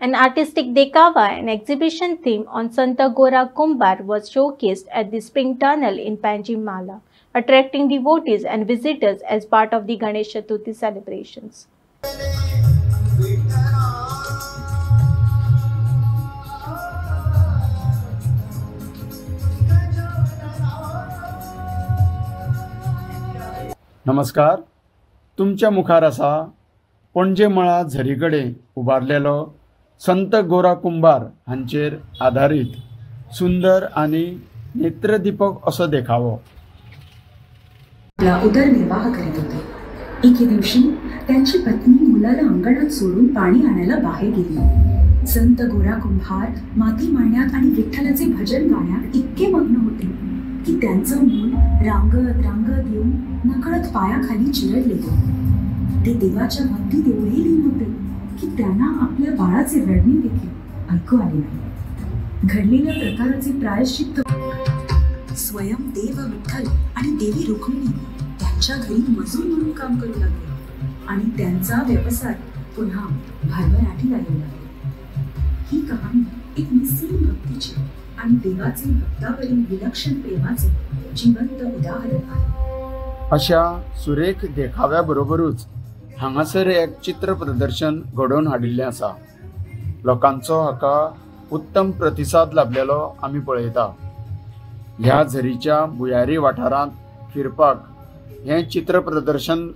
An artistic dekava and exhibition theme on Santa Gora Kumbar was showcased at the Spring Tunnel in Panjimala, attracting devotees and visitors as part of the Ganesh Chaturthi celebrations. नमस्कार. तुमच्या मुखार आसा पणजे मळा झरीकडे उबारलेलो संत गोरा कुंभार हांचेर आधारीत सुंदर आणि नेत्रदीपक असो देखावो. आपला उदरनिर्वाह करीत होते. एके दिवशी त्यांची पत्नी मुलाला अंगणात सोडून पाणी आणायला बाहेर गेली. संत गोरा कुंभार माती मांडण्यात आणि विठ्ठलाचे भजन गाण्यात इतके मग्न होते की त्यांचं मूल रांगत रांगत येऊन नकळत पायाखाली चिरडले. ते देवाच्या भक्तीत एवढे लीन होते की त्यांना आपल्या बाळाचे रडणे देखील ऐकू आले नाही. घडलेल्या प्रकाराचे प्रायश्चित्त स्वयं देव विठ्ठल आणि देवी रुक्मिणी त्यांच्या घरी मजूर म्हणून काम करू लागले आणि त्यांचा व्यवसाय पुन्हा भरभराटीला येऊ लागले. ही कहाणी एक निस्सीम भक्तीची आणि देवाचे भक्तावरील विलक्षण प्रेमाचे जिवंत उदाहरण आहे. अशा सुरेख देखाव्याबरोबरूच हांगासर एक चित्र प्रदर्शन घडोवन हाडिल्लें आसा. लोकांचो हाका उत्तम प्रतिसाद लाभलेलो आमी पळयता. ह्या झरीच्या भुयारी वाठारांत फिरपाक हें चित्र प्रदर्शन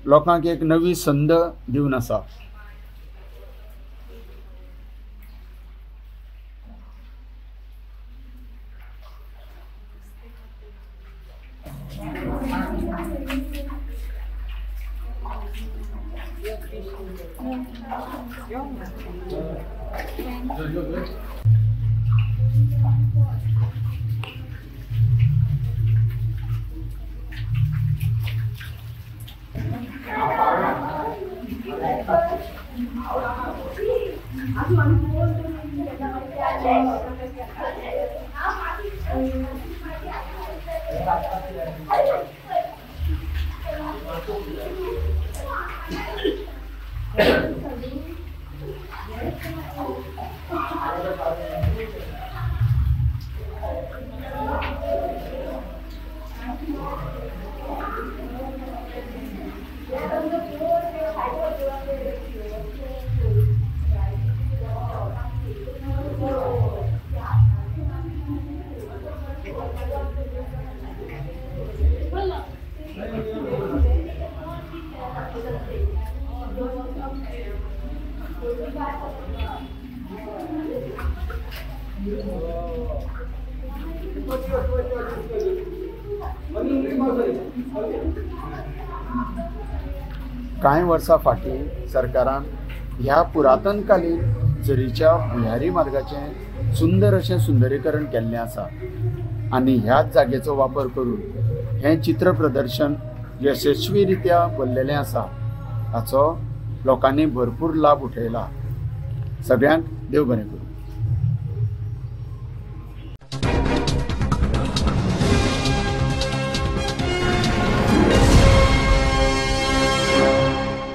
लोकांक एक नवी संद दिवन आसा. कांय वर्सां फाटीं सरकारान ह्या पुरातनकालीन झरीच्या भुयारी मार्गाचें सुंदर अशें सुंदरीकरण केल्लें आसा आनी ह्याच जागेचो वापर करून हें चित्र प्रदर्शन यशस्वी रित्या भरलेलें आसा. हाचो लोकांनी भरपूर लाभ उठयला. सगळ्यांक देव बरें करूं.